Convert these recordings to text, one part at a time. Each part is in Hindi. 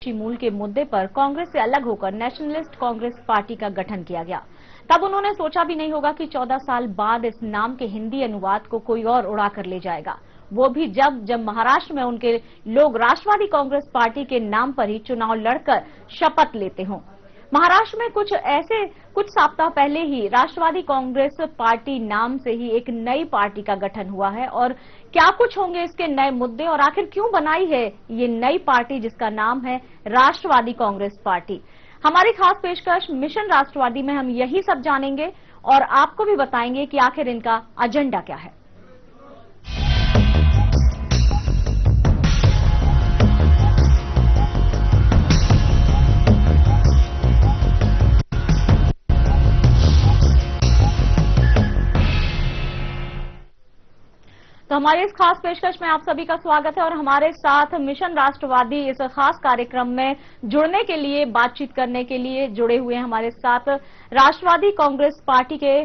एससी मूल के मुद्दे पर कांग्रेस से अलग होकर नेशनलिस्ट कांग्रेस पार्टी का गठन किया गया। तब उन्होंने सोचा भी नहीं होगा कि 14 साल बाद इस नाम के हिंदी अनुवाद को कोई और उड़ा कर ले जाएगा, वो भी जब महाराष्ट्र में उनके लोग राष्ट्रवादी कांग्रेस पार्टी के नाम पर ही चुनाव लड़कर शपथ लेते हों। महाराष्ट्र में कुछ सप्ताह पहले ही राष्ट्रवादी कांग्रेस पार्टी नाम से ही एक नई पार्टी का गठन हुआ है। और क्या कुछ होंगे इसके नए मुद्दे और आखिर क्यों बनाई है ये नई पार्टी जिसका नाम है राष्ट्रवादी कांग्रेस पार्टी। हमारी खास पेशकश मिशन राष्ट्रवादी में हम यही सब जानेंगे और आपको भी बताएंगे कि आखिर इनका एजेंडा क्या है। तो हमारे इस खास पेशकश में आप सभी का स्वागत है और हमारे साथ मिशन राष्ट्रवादी इस खास कार्यक्रम में जुड़ने के लिए, बातचीत करने के लिए जुड़े हुए हैं हमारे साथ राष्ट्रवादी कांग्रेस पार्टी के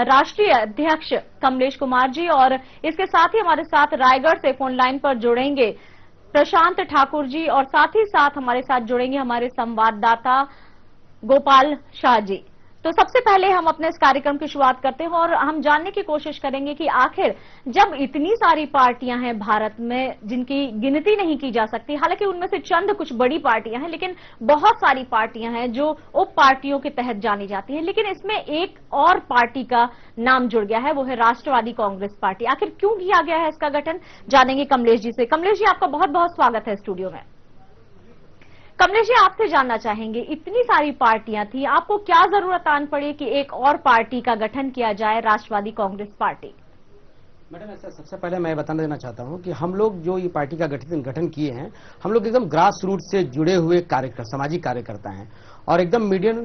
राष्ट्रीय अध्यक्ष कमलेश कुमार जी, और इसके साथ ही हमारे साथ रायगढ़ से फोन लाइन पर जुड़ेंगे प्रशांत ठाकुर जी, और साथ ही साथ हमारे साथ जुड़ेंगे हमारे संवाददाता गोपाल शाह जी। तो सबसे पहले हम अपने इस कार्यक्रम की शुरुआत करते हैं और हम जानने की कोशिश करेंगे कि आखिर जब इतनी सारी पार्टियां हैं भारत में जिनकी गिनती नहीं की जा सकती, हालांकि उनमें से चंद कुछ बड़ी पार्टियां हैं, लेकिन बहुत सारी पार्टियां हैं जो उप पार्टियों के तहत जानी जाती हैं, लेकिन इसमें एक और पार्टी का नाम जुड़ गया है, वो है राष्ट्रवादी कांग्रेस पार्टी। आखिर क्यों किया गया है इसका गठन, जानेंगे कमलेश जी से। कमलेश जी, आपका बहुत बहुत स्वागत है स्टूडियो में। कमलेश जी, आपसे जानना चाहेंगे, इतनी सारी पार्टियां थी, आपको क्या जरूरत आन पड़ी कि एक और पार्टी का गठन किया जाए, राष्ट्रवादी कांग्रेस पार्टी? मैडम, ऐसा सबसे पहले मैं बताना देना चाहता हूं कि हम लोग जो ये पार्टी का गठन किए हैं, हम लोग एकदम ग्रास रूट से जुड़े हुए सामाजिक कार्यकर्ता हैं और एकदम मीडियम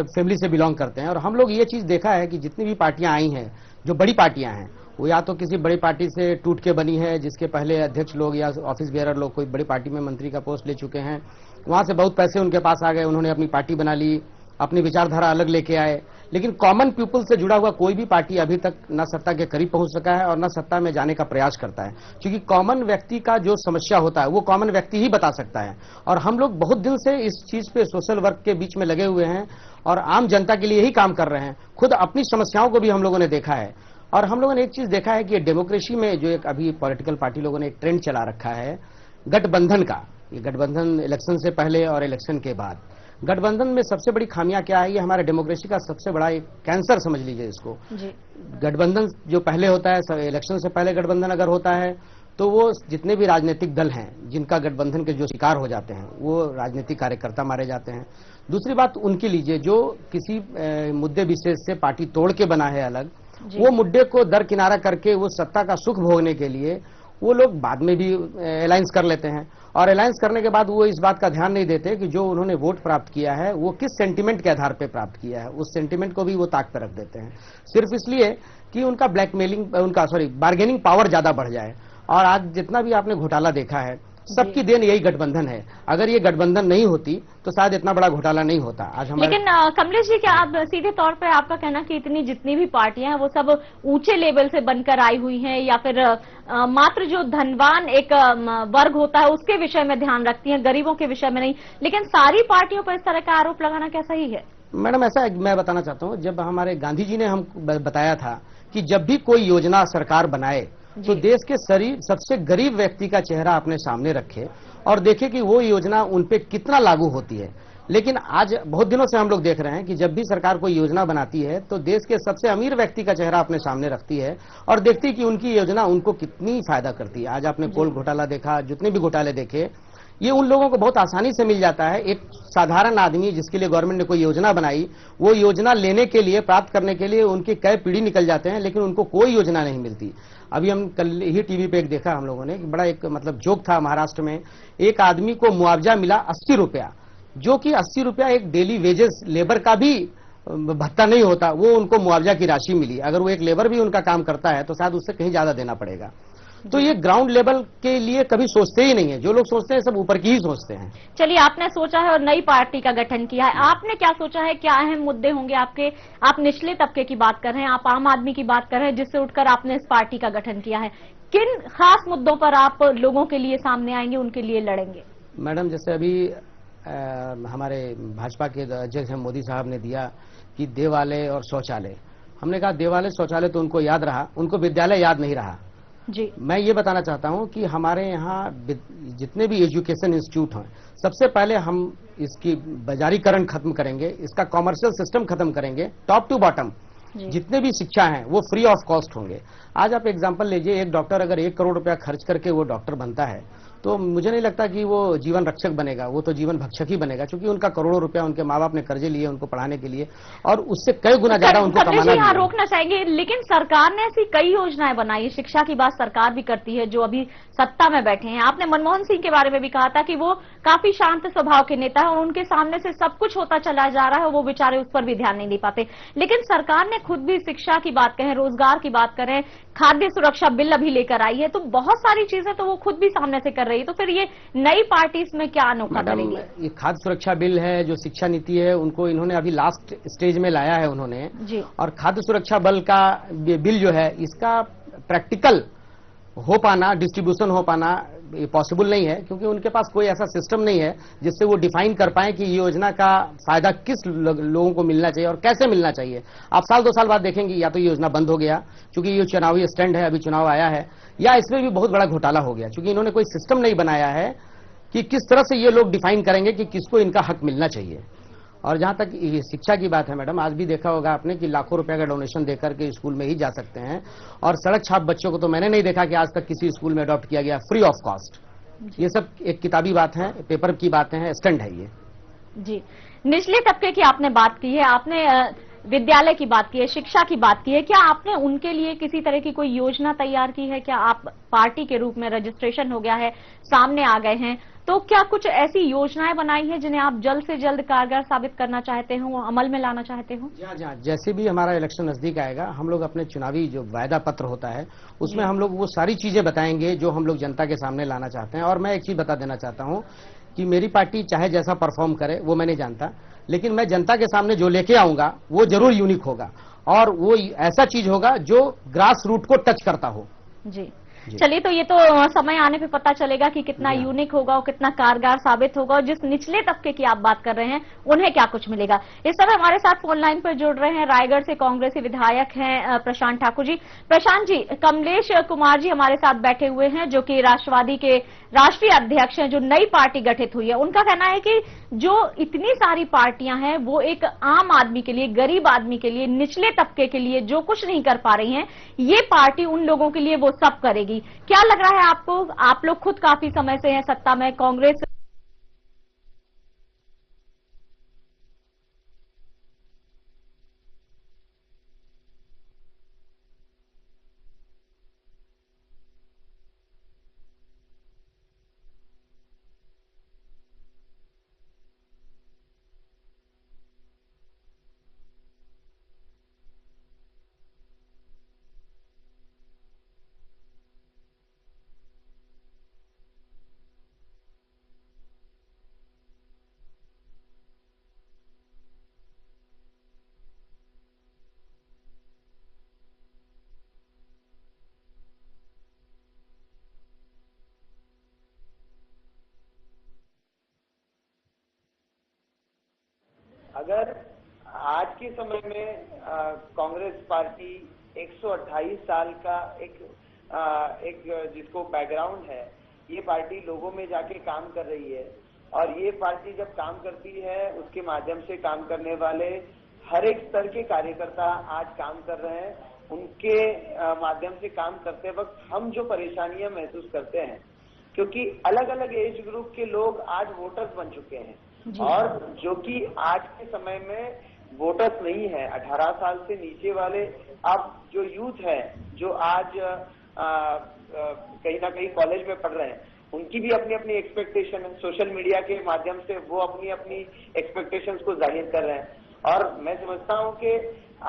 फैमिली से बिलोंग करते हैं। और हम लोग ये चीज देखा है कि जितनी भी पार्टियां आई हैं, जो बड़ी पार्टियां हैं, वो या तो किसी बड़ी पार्टी से टूट के बनी है, जिसके पहले अध्यक्ष लोग या ऑफिस बेयर लोग कोई बड़ी पार्टी में मंत्री का पोस्ट ले चुके हैं, वहां से बहुत पैसे उनके पास आ गए, उन्होंने अपनी पार्टी बना ली, अपनी विचारधारा अलग लेके आए। लेकिन कॉमन पीपल से जुड़ा हुआ कोई भी पार्टी अभी तक न सत्ता के करीब पहुंच सका है और न सत्ता में जाने का प्रयास करता है, क्योंकि कॉमन व्यक्ति का जो समस्या होता है वो कॉमन व्यक्ति ही बता सकता है। और हम लोग बहुत दिन से इस चीज पे सोशल वर्क के बीच में लगे हुए हैं और आम जनता के लिए ही काम कर रहे हैं। खुद अपनी समस्याओं को भी हम लोगों ने देखा है और हम लोगों ने एक चीज देखा है कि डेमोक्रेसी में जो एक अभी पॉलिटिकल पार्टी लोगों ने एक ट्रेंड चला रखा है गठबंधन का। ये गठबंधन इलेक्शन से पहले और इलेक्शन के बाद, गठबंधन में सबसे बड़ी खामियां क्या है, ये हमारे डेमोक्रेसी का सबसे बड़ा एक कैंसर समझ लीजिए इसको। गठबंधन जो पहले होता है, इलेक्शन से पहले गठबंधन अगर होता है तो वो जितने भी राजनीतिक दल हैं जिनका गठबंधन के जो शिकार हो जाते हैं वो राजनीतिक कार्यकर्ता मारे जाते हैं। दूसरी बात उनके लीजिए जो किसी मुद्दे विशेष से पार्टी तोड़ के बना है अलग, वो मुद्दे को दरकिनारा करके वो सत्ता का सुख भोगने के लिए वो लोग बाद में भी अलायंस कर लेते हैं और अलायंस करने के बाद वो इस बात का ध्यान नहीं देते कि जो उन्होंने वोट प्राप्त किया है वो किस सेंटीमेंट के आधार पर प्राप्त किया है, उस सेंटीमेंट को भी वो ताक पर रख देते हैं, सिर्फ इसलिए कि उनका बार्गेनिंग पावर ज्यादा बढ़ जाए। और आज जितना भी आपने घोटाला देखा है, सबकी देन यही गठबंधन है। अगर ये गठबंधन नहीं होती तो शायद इतना बड़ा घोटाला नहीं होता आज हमारे। लेकिन कमलेश जी, क्या आप सीधे तौर पे आपका कहना कि जितनी भी पार्टियां हैं वो सब ऊंचे लेवल से बनकर आई हुई हैं या फिर मात्र जो धनवान एक वर्ग होता है उसके विषय में ध्यान रखती हैं, गरीबों के विषय में नहीं, लेकिन सारी पार्टियों पर इस तरह का आरोप लगाना क्या सही है? मैडम, ऐसा मैं बताना चाहता हूँ, जब हमारे गांधी जी ने हम बताया था कि जब भी कोई योजना सरकार बनाए तो देश के सबसे गरीब व्यक्ति का चेहरा अपने सामने रखे और देखे कि वो योजना उन पे कितना लागू होती है। लेकिन आज बहुत दिनों से हम लोग देख रहे हैं कि जब भी सरकार कोई योजना बनाती है तो देश के सबसे अमीर व्यक्ति का चेहरा अपने सामने रखती है और देखती है कि उनकी योजना उनको कितनी फायदा करती है। आज आपने कोल घोटाला देखा, जितने भी घोटाले देखे, ये उन लोगों को बहुत आसानी से मिल जाता है। एक साधारण आदमी जिसके लिए गवर्नमेंट ने कोई योजना बनाई, वो योजना लेने के लिए, प्राप्त करने के लिए उनकी कई पीढ़ी निकल जाते हैं, लेकिन उनको कोई योजना नहीं मिलती। अभी हम कल ही टीवी पे एक देखा हम लोगों ने, बड़ा एक जोक था। महाराष्ट्र में एक आदमी को मुआवजा मिला 80 रुपया, जो कि 80 रुपया एक डेली वेजेस लेबर का भी भत्ता नहीं होता, वो उनको मुआवजा की राशि मिली। अगर वो एक लेबर भी उनका काम करता है तो शायद उससे कहीं ज्यादा देना पड़ेगा। तो ये ग्राउंड लेवल के लिए कभी सोचते ही नहीं है, जो लोग सोचते हैं सब ऊपर की ही सोचते हैं। चलिए, आपने सोचा है और नई पार्टी का गठन किया है, आपने क्या सोचा है, क्या अहम मुद्दे होंगे आपके? आप निचले तबके की बात कर रहे हैं, आप आम आदमी की बात कर रहे हैं, जिससे उठकर आपने इस पार्टी का गठन किया है। किन खास मुद्दों पर आप लोगों के लिए सामने आएंगे, उनके लिए लड़ेंगे? मैडम, जैसे अभी हमारे भाजपा के अध्यक्ष हैं मोदी साहब ने दिया कि देवालय और शौचालय, हमने कहा देवालय शौचालय तो उनको याद रहा, उनको विद्यालय याद नहीं रहा। जी, मैं ये बताना चाहता हूं कि हमारे यहाँ जितने भी एजुकेशन इंस्टीट्यूट हैं, सबसे पहले हम इसकी बाजारीकरण खत्म करेंगे, इसका कॉमर्शियल सिस्टम खत्म करेंगे, टॉप टू बॉटम जितने भी शिक्षा हैं वो फ्री ऑफ कॉस्ट होंगे। आज आप एग्जांपल लीजिए, एक डॉक्टर अगर 1 करोड़ रुपया खर्च करके वो डॉक्टर बनता है तो मुझे नहीं लगता कि वो जीवन रक्षक बनेगा, वो तो जीवन भक्षक ही बनेगा, क्योंकि उनका करोड़ों रुपया उनके माँ बाप ने कर्जे लिए उनको पढ़ाने के लिए, और उससे कई गुना ज्यादा उनको कमाना यहाँ रोकना चाहेंगे। लेकिन सरकार ने ऐसी कई योजनाएं बनाई है, शिक्षा की बात सरकार भी करती है जो अभी सत्ता में बैठे हैं। आपने मनमोहन सिंह के बारे में भी कहा था कि वो काफी शांत स्वभाव के नेता है और उनके सामने से सब कुछ होता चला जा रहा है, वो बेचारे उस पर भी ध्यान नहीं दे पाते। लेकिन सरकार ने खुद भी शिक्षा की बात करें, रोजगार की बात करें, खाद्य सुरक्षा बिल अभी लेकर आई है, तो बहुत सारी चीजें तो वो खुद भी सामने से कर रही है। तो फिर ये नई पार्टी इसमें क्या अनोखा करेगी? ये खाद्य सुरक्षा बिल है, जो शिक्षा नीति है, उनको इन्होंने अभी लास्ट स्टेज में लाया है उन्होंने जी। और खाद्य सुरक्षा बल का बिल जो है, इसका प्रैक्टिकल हो पाना, डिस्ट्रीब्यूशन हो पाना ये पॉसिबल नहीं है, क्योंकि उनके पास कोई ऐसा सिस्टम नहीं है जिससे वो डिफाइन कर पाए कि ये योजना का फायदा किस लोगों को मिलना चाहिए और कैसे मिलना चाहिए। आप साल 2 साल बाद देखेंगे या तो ये योजना बंद हो गया क्योंकि ये चुनावी स्टैंड है, अभी चुनाव आया है, या इसमें भी बहुत बड़ा घोटाला हो गया, क्योंकि इन्होंने कोई सिस्टम नहीं बनाया है कि किस तरह से ये लोग डिफाइन करेंगे कि किसको इनका हक मिलना चाहिए। और जहां तक ये शिक्षा की बात है मैडम, आज भी देखा होगा आपने कि लाखों रुपए का डोनेशन देकर के स्कूल में ही जा सकते हैं, और सड़क छाप बच्चों को तो मैंने नहीं देखा कि आज तक किसी स्कूल में अडॉप्ट किया गया फ्री ऑफ कॉस्ट। ये सब एक किताबी बात है, पेपर की बातें हैं, स्टैंड है ये। जी, निचले तबके की आपने बात की है, आपने विद्यालय की बात की है, शिक्षा की बात की है, क्या आपने उनके लिए किसी तरह की कोई योजना तैयार की है? क्या आप पार्टी के रूप में रजिस्ट्रेशन हो गया है, सामने आ गए हैं, तो क्या कुछ ऐसी योजनाएं बनाई हैं जिन्हें आप जल्द से जल्द कारगर साबित करना चाहते हो, अमल में लाना चाहते हो? जी, जैसे भी हमारा इलेक्शन नजदीक आएगा, हम लोग अपने चुनावी जो वायदा पत्र होता है उसमें हम लोग वो सारी चीजें बताएंगे जो हम लोग जनता के सामने लाना चाहते हैं। और मैं एक चीज बता देना चाहता हूं कि मेरी पार्टी चाहे जैसा परफॉर्म करे वो मैं नहीं जानता, लेकिन मैं जनता के सामने जो लेके आऊंगा वो जरूर यूनिक होगा और वो ऐसा चीज होगा जो ग्रास रूट को टच करता हो। जी, चलिए, तो ये तो समय आने पे पता चलेगा कि कितना यूनिक होगा और कितना कारगर साबित होगा, और जिस निचले तबके की आप बात कर रहे हैं उन्हें क्या कुछ मिलेगा। इस समय हमारे साथ फोन लाइन पर जुड़ रहे हैं रायगढ़ से कांग्रेसी विधायक हैं प्रशांत ठाकुर जी। प्रशांत जी, कमलेश कुमार जी हमारे साथ बैठे हुए हैं जो कि राष्ट्रवादी के राष्ट्रीय अध्यक्ष हैं, जो नई पार्टी गठित हुई है। उनका कहना है कि जो इतनी सारी पार्टियां हैं वो एक आम आदमी के लिए, गरीब आदमी के लिए, निचले तबके के लिए जो कुछ नहीं कर पा रही हैं, ये पार्टी उन लोगों के लिए वो सब करेगी। क्या लग रहा है आपको? आप लोग खुद काफी समय से हैं सत्ता में, कांग्रेस अगर आज के समय में कांग्रेस पार्टी 128 साल का एक जिसको बैकग्राउंड है, ये पार्टी लोगों में जाके काम कर रही है, और ये पार्टी जब काम करती है उसके माध्यम से काम करने वाले हर एक स्तर के कार्यकर्ता आज काम कर रहे हैं। उनके माध्यम से काम करते वक्त हम जो परेशानियां महसूस करते हैं, क्योंकि अलग अलग एज ग्रुप के लोग आज वोटर्स बन चुके हैं, और जो कि आज के समय में वोटर्स नहीं है, 18 साल से नीचे वाले, अब जो यूथ है जो आज कहीं ना कहीं कॉलेज में पढ़ रहे हैं, उनकी भी अपनी अपनी एक्सपेक्टेशन है। सोशल मीडिया के माध्यम से वो अपनी अपनी एक्सपेक्टेशंस को जाहिर कर रहे हैं, और मैं समझता हूं कि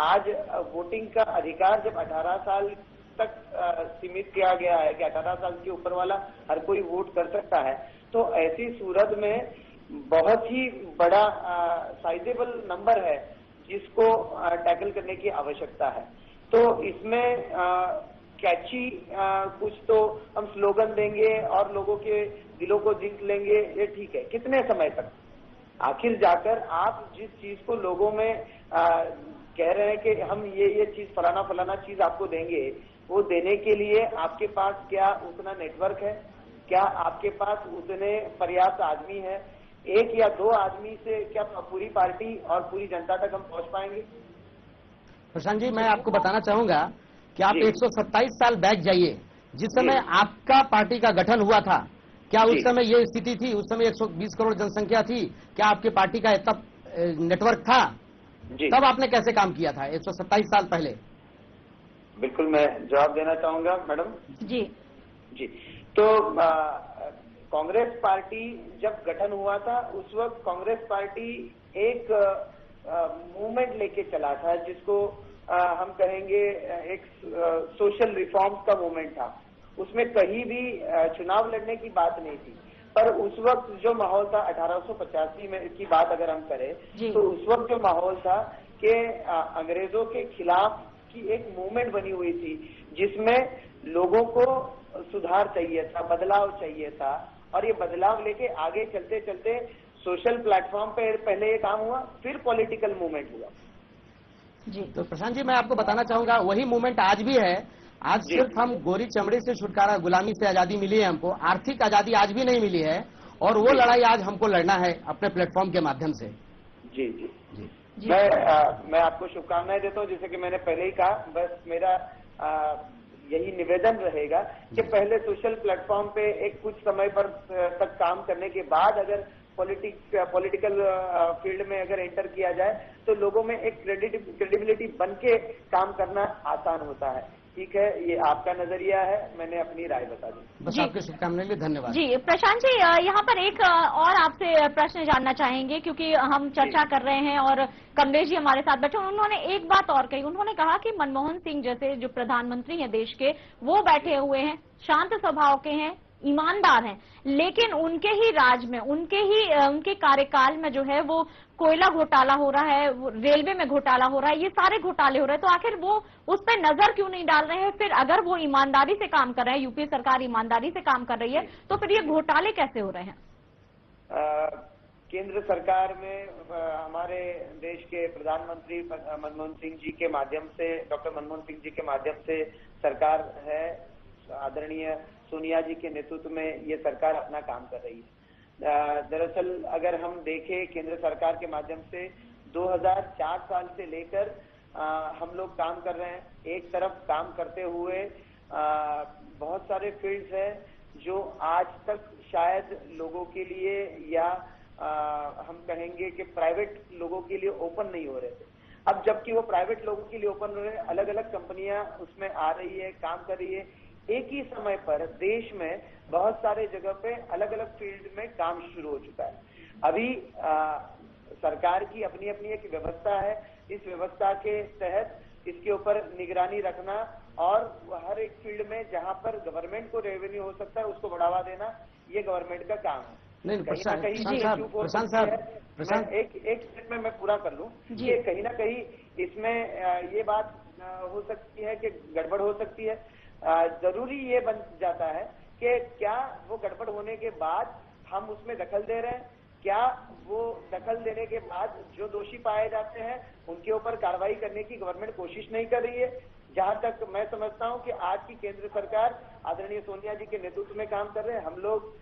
आज वोटिंग का अधिकार जब 18 साल तक सीमित किया गया है कि 18 साल के ऊपर वाला हर कोई वोट कर सकता है, तो ऐसी सूरत में बहुत ही बड़ा साइजेबल नंबर है जिसको टैकल करने की आवश्यकता है। तो इसमें कैची कुछ तो हम स्लोगन देंगे और लोगों के दिलों को जीत लेंगे, ये ठीक है, कितने समय तक? आखिर जाकर आप जिस चीज को लोगों में कह रहे हैं कि हम ये चीज फलाना चीज आपको देंगे, वो देने के लिए आपके पास क्या उतना नेटवर्क है, क्या आपके पास उतने पर्याप्त आदमी है? एक या दो आदमी से क्या पूरी पार्टी और पूरी जनता तक हम पहुंच पाएंगे? प्रशांत जी, मैं आपको बताना चाहूंगा कि आप जी। 127 साल बैक जाइए, जिस समय आपका पार्टी का गठन हुआ था, क्या उस जी। समय ये स्थिति थी? उस समय 120 करोड़ जनसंख्या थी? क्या आपकी पार्टी का तब नेटवर्क था? जी, तब आपने कैसे काम किया था 127 साल पहले? बिल्कुल मैं जवाब देना चाहूंगा मैडम। जी जी, तो कांग्रेस पार्टी जब गठन हुआ था, उस वक्त कांग्रेस पार्टी एक मूवमेंट लेके चला था, जिसको हम कहेंगे एक सोशल रिफॉर्म्स का मूवमेंट था। उसमें कहीं भी चुनाव लड़ने की बात नहीं थी, पर उस वक्त जो माहौल था 1885 में की बात अगर हम करें, तो उस वक्त जो माहौल था कि अंग्रेजों के खिलाफ की एक मूवमेंट बनी हुई थी, जिसमें लोगों को सुधार चाहिए था, बदलाव चाहिए था, और ये बदलाव लेके आगे चलते चलते सोशल प्लेटफॉर्म पे पहले ये काम हुआ, फिर पॉलिटिकल मूवमेंट हुआ। जी। तो प्रशांत जी, मैं आपको बताना चाहूंगा वही मूवमेंट आज भी है। आज सिर्फ हम गोरी चमड़ी से छुटकारा, गुलामी से आजादी मिली है हमको, आर्थिक आजादी आज भी नहीं मिली है, और वो लड़ाई आज हमको लड़ना है अपने प्लेटफॉर्म के माध्यम से। जी जी जी, मैं आपको शुभकामनाएं देता हूँ। जैसे कि मैंने पहले ही कहा, बस मेरा यही निवेदन रहेगा कि पहले सोशल प्लेटफॉर्म पे एक कुछ समय पर तक काम करने के बाद अगर पॉलिटिकल फील्ड में अगर एंटर किया जाए, तो लोगों में एक क्रेडिबिलिटी बन के काम करना आसान होता है। ठीक है, ये आपका नजरिया है, मैंने अपनी राय बता दी। बस आपके शुभकामनाएं के लिए धन्यवाद। जी प्रशांत जी, यहाँ पर एक और आपसे प्रश्न जानना चाहेंगे, क्योंकि हम चर्चा कर रहे हैं और कमलेश जी हमारे साथ बैठे, उन्होंने एक बात और कही। उन्होंने कहा कि मनमोहन सिंह जैसे जो प्रधानमंत्री हैं देश के, वो बैठे हुए हैं, शांत स्वभाव के हैं, ईमानदार हैं, लेकिन उनके ही राज में, उनके कार्यकाल में जो है वो कोयला घोटाला हो रहा है, रेलवे में घोटाला हो रहा है, ये सारे घोटाले हो रहे हैं। तो आखिर वो उस पर नजर क्यों नहीं डाल रहे हैं? फिर अगर वो ईमानदारी से काम कर रहे हैं, यूपी सरकार ईमानदारी से काम कर रही है, तो फिर ये घोटाले कैसे हो रहे हैं? केंद्र सरकार में हमारे देश के प्रधानमंत्री मनमोहन सिंह जी के माध्यम से, डॉक्टर मनमोहन सिंह जी के माध्यम से सरकार है। आदरणीय सोनिया जी के नेतृत्व में ये सरकार अपना काम कर रही है। दरअसल अगर हम देखें, केंद्र सरकार के माध्यम से 2004 साल से लेकर हम लोग काम कर रहे हैं। एक तरफ काम करते हुए बहुत सारे फील्ड्स हैं जो आज तक शायद लोगों के लिए या हम कहेंगे कि प्राइवेट लोगों के लिए ओपन नहीं हो रहे थे। अब जबकि वो प्राइवेट लोगों के लिए ओपन हो रहे हैं, अलग अलग कंपनियां उसमें आ रही है, काम कर रही है। एक ही समय पर देश में बहुत सारे जगह पे अलग अलग फील्ड में काम शुरू हो चुका है। अभी सरकार की अपनी अपनी एक व्यवस्था है। इस व्यवस्था के तहत इसके ऊपर निगरानी रखना और हर एक फील्ड में जहां पर गवर्नमेंट को रेवेन्यू हो सकता है उसको बढ़ावा देना, ये गवर्नमेंट का काम है। नहीं, प्रशांत साहब, एक स्टेप में मैं पूरा कर लूं कि कहीं ना कहीं इसमें ये बात हो सकती है कि गड़बड़ हो सकती है। जरूरी ये बन जाता है कि क्या वो गड़बड़ होने के बाद हम उसमें दखल दे रहे हैं, क्या वो दखल देने के बाद जो दोषी पाए जाते हैं उनके ऊपर कार्रवाई करने की गवर्नमेंट कोशिश नहीं कर रही है। जहां तक मैं समझता हूं कि आज की केंद्र सरकार आदरणीय सोनिया जी के नेतृत्व में काम कर रहे हैं। हम लोग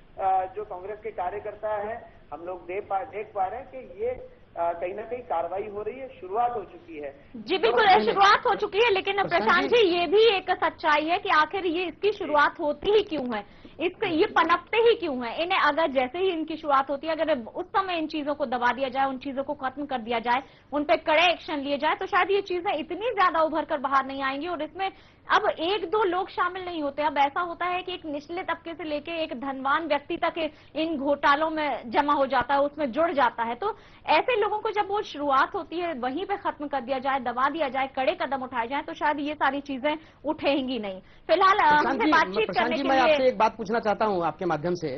जो कांग्रेस के कार्यकर्ता हैं, हम लोग देख पा रहे हैं कि ये कहीं ना कहीं कार्रवाई हो रही है, शुरुआत हो चुकी है। जी बिल्कुल, शुरुआत हो चुकी है, लेकिन प्रशांत जी ये भी एक सच्चाई है कि आखिर ये इसकी शुरुआत होती ही क्यों है, ये पनपते ही क्यों है? इन्हें अगर जैसे ही इनकी शुरुआत होती है, अगर उस समय इन चीजों को दबा दिया जाए, उन चीजों को खत्म कर दिया जाए, उन पे कड़े एक्शन लिए जाए, तो शायद ये चीजें इतनी ज्यादा उभर कर बाहर नहीं आएंगी। और इसमें अब एक दो लोग शामिल नहीं होते, अब ऐसा होता है कि एक निचले तबके से लेके एक धनवान व्यक्ति तक इन घोटालों में जमा हो जाता है, उसमें जुड़ जाता है। तो ऐसे लोगों को जब वो शुरुआत होती है वहीं पे खत्म कर दिया जाए, दबा दिया जाए, कड़े कदम उठाए जाए, तो शायद ये सारी चीजें उठेंगी नहीं। फिलहाल हमसे बातचीत करने के लिए मैं आपसे एक बात पूछना चाहता हूं आपके माध्यम से।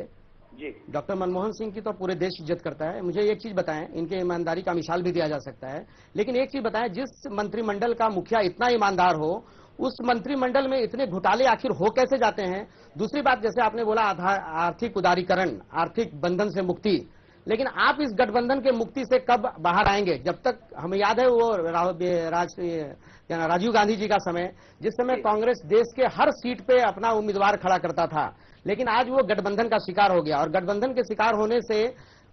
जी, डॉक्टर मनमोहन सिंह की तो पूरे देश इज्जत करता है। मुझे एक चीज बताएं, इनके ईमानदारी का मिसाल भी दिया जा सकता है, लेकिन एक चीज बताएं, जिस मंत्रिमंडल का मुखिया इतना ईमानदार हो, उस मंत्रिमंडल में इतने घोटाले आखिर हो कैसे जाते हैं? दूसरी बात, जैसे आपने बोला आर्थिक उदारीकरण, आर्थिक बंधन से मुक्ति, लेकिन आप इस गठबंधन के मुक्ति से कब बाहर आएंगे? जब तक हमें याद है वो राजीव गांधी जी का समय, जिस समय कांग्रेस देश के हर सीट पे अपना उम्मीदवार खड़ा करता था, लेकिन आज वो गठबंधन का शिकार हो गया और गठबंधन के शिकार होने से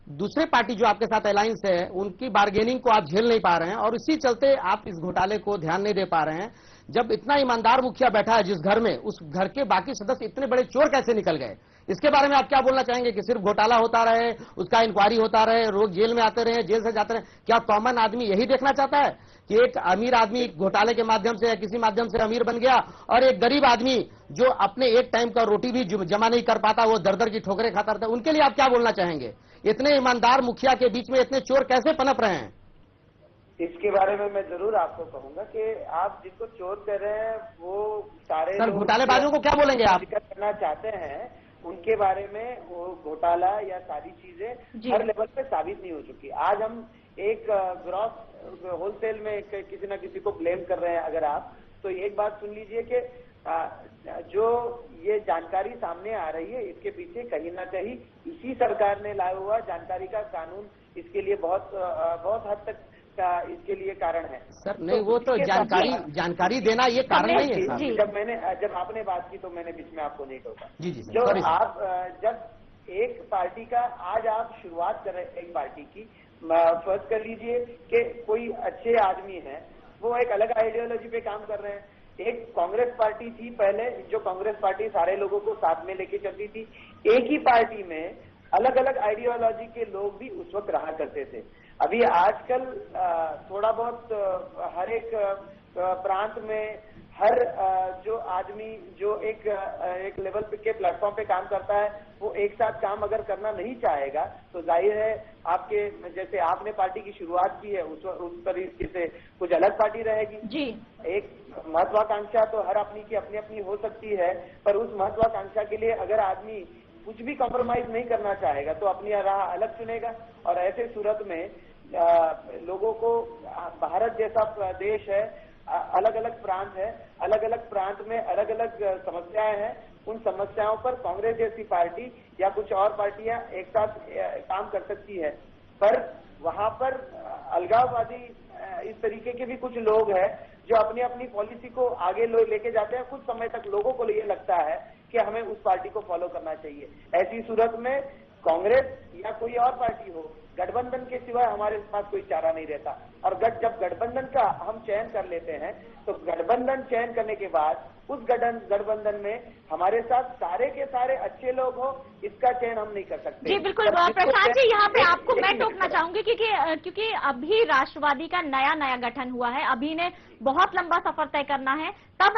दूसरे पार्टी जो आपके साथ अलायंस है उनकी बार्गेनिंग को आप झेल नहीं पा रहे हैं और इसी चलते आप इस घोटाले को ध्यान नहीं दे पा रहे हैं। जब इतना ईमानदार मुखिया बैठा है जिस घर में, उस घर के बाकी सदस्य इतने बड़े चोर कैसे निकल गए? इसके बारे में आप क्या बोलना चाहेंगे कि सिर्फ घोटाला होता रहे, उसका इंक्वायरी होता रहे, लोग जेल में आते रहे, जेल से जाते रहे? क्या कॉमन आदमी यही देखना चाहता है कि एक अमीर आदमी घोटाले के माध्यम से या किसी माध्यम से अमीर बन गया और एक गरीब आदमी जो अपने एक टाइम का रोटी भी जमा नहीं कर पाता वो दर दर की ठोकरें खाता रहता है? उनके लिए आप क्या बोलना चाहेंगे? इतने ईमानदार मुखिया के बीच में इतने चोर कैसे पनप रहे हैं? इसके बारे में मैं जरूर आपको कहूंगा कि आप जिनको चोर कह रहे हैं वो सारे सर घोटालेबाजों को क्या बोलेंगे आप? करना चाहते हैं उनके बारे में वो घोटाला या सारी चीजें हर लेवल पे साबित नहीं हो चुकी। आज हम एक ग्रॉस होलसेल में किसी ना किसी को ब्लेम कर रहे हैं। अगर आप तो एक बात सुन लीजिए कि जो ये जानकारी सामने आ रही है इसके पीछे कहीं ना कहीं इसी सरकार ने लाया हुआ जानकारी का कानून इसके लिए बहुत हद तक का इसके लिए कारण है। सर नहीं, वो तो जानकारी देना ये कारण नहीं है सर। जब आपने बात की तो मैंने बीच में आपको नहीं टोका। जी जी जो आप जब एक पार्टी का आज आप शुरुआत कर रहे हैं एक पार्टी की, फर्ज कर लीजिए कि कोई अच्छे आदमी हैं वो एक अलग आइडियोलॉजी पे काम कर रहे हैं। एक कांग्रेस पार्टी थी पहले, जो कांग्रेस पार्टी सारे लोगों को साथ में लेके चलती थी। एक ही पार्टी में अलग अलग आइडियोलॉजी के लोग भी उस वक्त रहा करते थे। अभी आजकल थोड़ा बहुत हर एक प्रांत में हर जो आदमी जो एक लेवल के प्लेटफॉर्म पे काम करता है वो एक साथ काम अगर करना नहीं चाहेगा तो जाहिर है आपके जैसे आपने पार्टी की शुरुआत की है उस तरीके से कुछ अलग पार्टी रहेगी जी। एक महत्वाकांक्षा तो हर अपनी की अपनी अपनी हो सकती है, पर उस महत्वाकांक्षा के लिए अगर आदमी कुछ भी कॉम्प्रोमाइज नहीं करना चाहेगा तो अपनी राह अलग चुनेगा। और ऐसे सूरत में लोगों को भारत जैसा देश है, अलग अलग प्रांत है, अलग अलग प्रांत में अलग अलग समस्याएं हैं। उन समस्याओं पर कांग्रेस जैसी पार्टी या कुछ और पार्टियां एक साथ काम कर सकती है, पर वहां पर अलगाववादी इस तरीके के भी कुछ लोग हैं जो अपनी अपनी पॉलिसी को आगे लेके जाते हैं। कुछ समय तक लोगों को ये लगता है कि हमें उस पार्टी को फॉलो करना चाहिए। ऐसी सूरत में कांग्रेस या कोई और पार्टी हो, गठबंधन के सिवाय हमारे पास कोई चारा नहीं रहता। और जब गठबंधन का हम चयन कर लेते हैं तो गठबंधन चयन करने के बाद उस गठबंधन में हमारे साथ सारे के सारे अच्छे लोग हो, इसका चयन हम नहीं कर सकते। जी बिल्कुल प्रशांत जी, यहाँ पे आपको मैं टोकना चाहूंगी क्योंकि अभी राष्ट्रवादी का नया गठन हुआ है, अभी ने बहुत लंबा सफर तय करना है। तब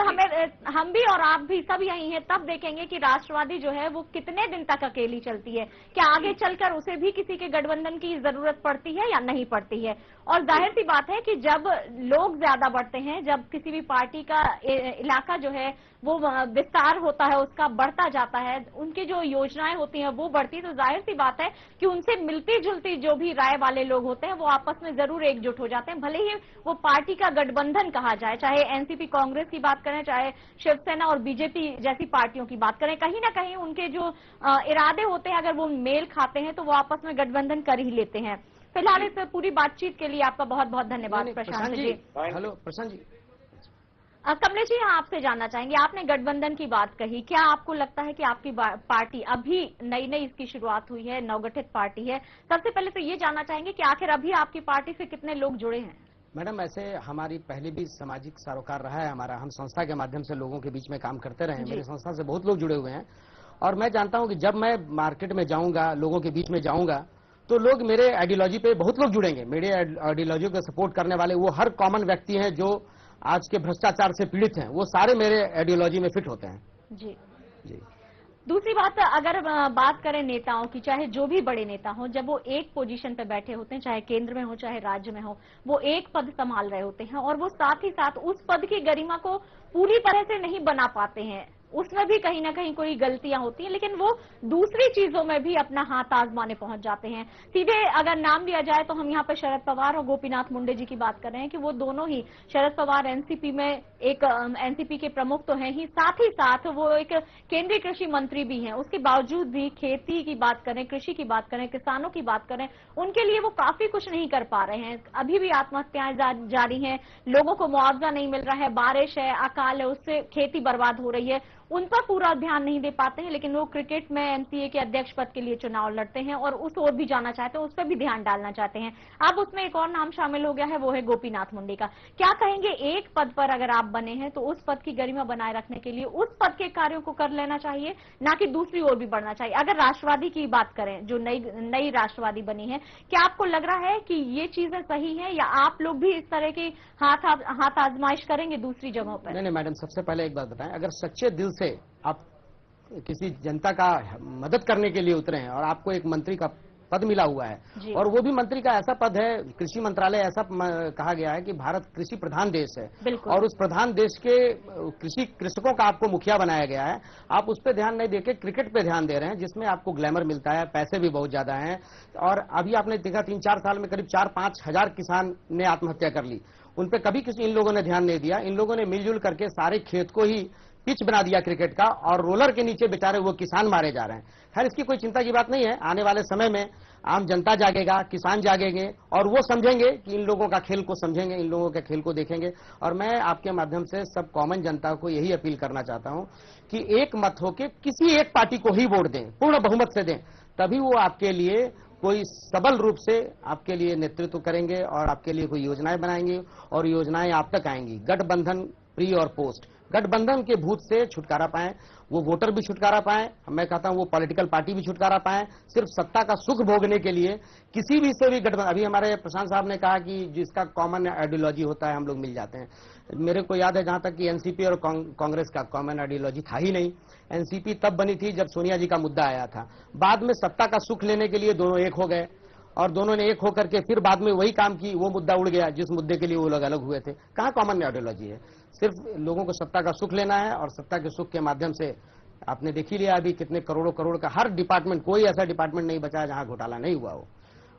हम भी और आप भी सब यही हैं, तब देखेंगे कि राष्ट्रवादी जो है वो कितने दिन तक अकेली चलती है, क्या आगे चलकर उसे भी किसी के गठबंधन की जरूरत पड़ती है या नहीं पड़ती है। और जाहिर सी बात है कि जब लोग ज्यादा बढ़ते हैं, जब किसी भी पार्टी का इलाका जो है वो विस्तार होता है, उसका बढ़ता जाता है, उनकी जो योजनाएं होती हैं वो बढ़ती, तो जाहिर सी बात है कि उनसे मिलती जुलती जो भी राय वाले लोग होते हैं वो आपस में जरूर एकजुट हो जाते हैं। भले ही वो पार्टी का गठबंधन कहा जाए, चाहे एनसीपी कांग्रेस की बात करें, चाहे शिवसेना और बीजेपी जैसी पार्टियों की बात करें, कहीं ना कहीं उनके जो इरादे होते हैं अगर वो मेल खाते हैं तो वो आपस में गठबंधन कर ही लेते हैं। फिलहाल इस पूरी बातचीत के लिए आपका बहुत बहुत धन्यवाद प्रशांत जी। हेलो प्रशांत जी। कमलेश जी, आपसे जानना चाहेंगे, आपने गठबंधन की बात कही, क्या आपको लगता है कि आपकी पार्टी अभी नई इसकी शुरुआत हुई है, नवगठित पार्टी है, सबसे पहले तो ये जानना चाहेंगे कि आखिर अभी आपकी पार्टी से कितने लोग जुड़े हैं? मैडम, ऐसे हमारी पहले भी सामाजिक सरोकार रहा है हमारा, हम संस्था के माध्यम से लोगों के बीच में काम करते रहे हैं। मेरी संस्था से बहुत लोग जुड़े हुए हैं और मैं जानता हूं कि जब मैं मार्केट में जाऊंगा, लोगों के बीच में जाऊंगा, तो लोग मेरे आइडियोलॉजी पे बहुत लोग जुड़ेंगे। मेरे आइडियोलॉजी को सपोर्ट करने वाले वो हर कॉमन व्यक्ति हैं जो आज के भ्रष्टाचार से पीड़ित हैं, वो सारे मेरे आइडियोलॉजी में फिट होते हैं। जी जी। दूसरी बात, अगर बात करें नेताओं की, चाहे जो भी बड़े नेता हों, जब वो एक पोजीशन पे बैठे होते हैं, चाहे केंद्र में हो चाहे राज्य में हो, वो एक पद संभाल रहे होते हैं और वो साथ ही साथ उस पद की गरिमा को पूरी तरह से नहीं बना पाते हैं। उसमें भी कहीं ना कहीं कोई गलतियां होती हैं, लेकिन वो दूसरी चीजों में भी अपना हाथ आजमाने पहुंच जाते हैं। सीधे अगर नाम लिया जाए तो हम यहाँ पर शरद पवार और गोपीनाथ मुंडे जी की बात कर रहे हैं कि वो दोनों ही, शरद पवार एनसीपी में एक एनसीपी के प्रमुख तो हैं ही, साथ ही साथ वो एक केंद्रीय कृषि मंत्री भी हैं। उसके बावजूद भी खेती की बात करें, कृषि की बात करें, किसानों की बात करें, उनके लिए वो काफी कुछ नहीं कर पा रहे हैं। अभी भी आत्महत्याएं जारी हैं, लोगों को मुआवजा नहीं मिल रहा है, बारिश है, अकाल है, उससे खेती बर्बाद हो रही है, उन पर पूरा ध्यान नहीं दे पाते हैं। लेकिन वो क्रिकेट में एमसीए के अध्यक्ष पद के लिए चुनाव लड़ते हैं और उस ओर भी जाना चाहते हैं, उस पर भी ध्यान डालना चाहते हैं। अब उसमें एक और नाम शामिल हो गया है, वो है गोपीनाथ मुंडे का। क्या कहेंगे, एक पद पर अगर आप बने हैं तो उस पद की गरिमा बनाए रखने के लिए उस पद के कार्यों को कर लेना चाहिए, ना कि दूसरी ओर भी बढ़ना चाहिए। अगर राष्ट्रवादी की बात करें, जो नई राष्ट्रवादी बनी है, क्या आपको लग रहा है कि ये चीजें सही है, या आप लोग भी इस तरह की हाथ आजमाइश करेंगे दूसरी जगहों पर? नहीं मैडम, सबसे पहले एक बात बताएं, अगर सच्चे दिल से आप किसी जनता का मदद करने के लिए उतरे हैं और आपको एक मंत्री का पद मिला हुआ है, और वो भी मंत्री का ऐसा पद है, कृषि मंत्रालय ऐसा कहा गया है कि भारत कृषि प्रधान देश है, और उस प्रधान देश के कृषकों का आपको मुखिया बनाया गया है। आप उस पर ध्यान नहीं देके क्रिकेट पे ध्यान दे रहे हैं, जिसमें आपको ग्लैमर मिलता है, पैसे भी बहुत ज्यादा हैं। और अभी आपने देखा 3-4 साल में करीब 4-5 हजार किसान ने आत्महत्या कर ली। उन पे कभी इन लोगों ने ध्यान नहीं दिया। इन लोगों ने मिलजुल करके सारे खेत को ही पिच बना दिया क्रिकेट का, और रोलर के नीचे बेचारे वो किसान मारे जा रहे हैं। खैर, इसकी कोई चिंता की बात नहीं है। आने वाले समय में आम जनता जागेगा, किसान जागेंगे, और वो समझेंगे कि इन लोगों का खेल को समझेंगे, इन लोगों के खेल को देखेंगे। और मैं आपके माध्यम से सब कॉमन जनता को यही अपील करना चाहता हूं कि एक मत होकर किसी एक पार्टी को ही वोट दें, पूर्ण बहुमत से दें, तभी वो आपके लिए कोई सबल रूप से आपके लिए नेतृत्व करेंगे और आपके लिए कोई योजनाएं बनाएंगे, और योजनाएं आप तक आएंगी। गठबंधन प्री और पोस्ट, गठबंधन के भूत से छुटकारा पाएं, वो वोटर भी छुटकारा पाएं, मैं कहता हूं वो पॉलिटिकल पार्टी भी छुटकारा पाएं। सिर्फ सत्ता का सुख भोगने के लिए किसी भी से भी गठबंधन, अभी हमारे प्रशांत साहब ने कहा कि जिसका कॉमन आइडियोलॉजी होता है हम लोग मिल जाते हैं। मेरे को याद है जहां तक कि एनसीपी और कांग्रेस का कॉमन आइडियोलॉजी था ही नहीं। एनसीपी तब बनी थी जब सोनिया जी का मुद्दा आया था। बाद में सत्ता का सुख लेने के लिए दोनों एक हो गए, और दोनों ने एक होकर के फिर बाद में वही काम की, वो मुद्दा उड़ गया जिस मुद्दे के लिए वो लोग अलग हुए थे। कहां कॉमन आइडियोलॉजी है? सिर्फ लोगों को सत्ता का सुख लेना है, और सत्ता के सुख के माध्यम से आपने देख ही लिया अभी कितने करोड़ों करोड़ का हर डिपार्टमेंट, कोई ऐसा डिपार्टमेंट नहीं बचा जहां घोटाला नहीं हुआ हो।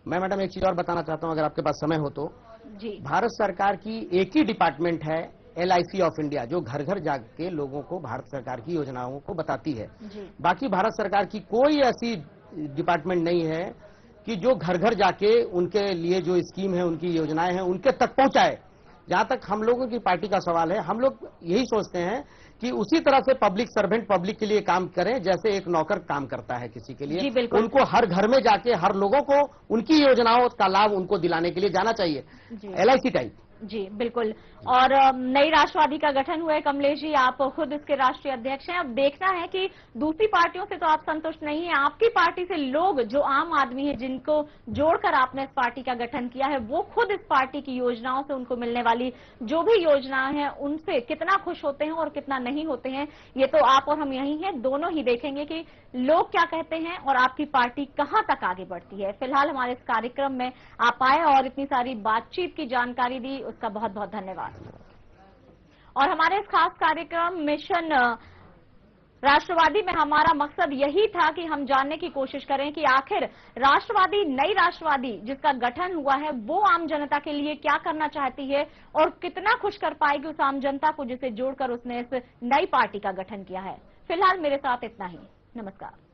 मैं मैडम एक चीज और बताना चाहता हूं, अगर आपके पास समय हो तो। जी, भारत सरकार की एक ही डिपार्टमेंट है LIC ऑफ इंडिया, जो घर घर जाके लोगों को भारत सरकार की योजनाओं को बताती है। बाकी भारत सरकार की कोई ऐसी डिपार्टमेंट नहीं है कि जो घर घर जाके उनके लिए जो स्कीम है, उनकी योजनाएं हैं, उनके तक पहुंचाए। जहां तक हम लोगों की पार्टी का सवाल है, हम लोग यही सोचते हैं कि उसी तरह से पब्लिक सर्वेंट पब्लिक के लिए काम करें जैसे एक नौकर काम करता है किसी के लिए। उनको हर घर में जाके हर लोगों को उनकी योजनाओं का लाभ उनको दिलाने के लिए जाना चाहिए, LIC टाइप। जी बिल्कुल। और नई राष्ट्रवादी का गठन हुआ है, कमलेश जी आप खुद इसके राष्ट्रीय अध्यक्ष हैं। अब देखना है कि दूसरी पार्टियों से तो आप संतुष्ट नहीं हैं, आपकी पार्टी से लोग, जो आम आदमी है जिनको जोड़कर आपने इस पार्टी का गठन किया है, वो खुद इस पार्टी की योजनाओं से, उनको मिलने वाली जो भी योजनाएं हैं उनसे कितना खुश होते हैं और कितना नहीं होते हैं। ये तो आप और हम यही हैं, दोनों ही देखेंगे कि लोग क्या कहते हैं और आपकी पार्टी कहां तक आगे बढ़ती है। फिलहाल हमारे इस कार्यक्रम में आप आए और इतनी सारी बातचीत की जानकारी दी, उसका बहुत बहुत धन्यवाद। और हमारे इस खास कार्यक्रम मिशन राष्ट्रवादी में हमारा मकसद यही था कि हम जानने की कोशिश करें कि आखिर राष्ट्रवादी, नई राष्ट्रवादी जिसका गठन हुआ है, वो आम जनता के लिए क्या करना चाहती है और कितना खुश कर पाएगी उस आम जनता को जिसे जोड़कर उसने इस नई पार्टी का गठन किया है। फिलहाल मेरे साथ इतना ही। नमस्कार।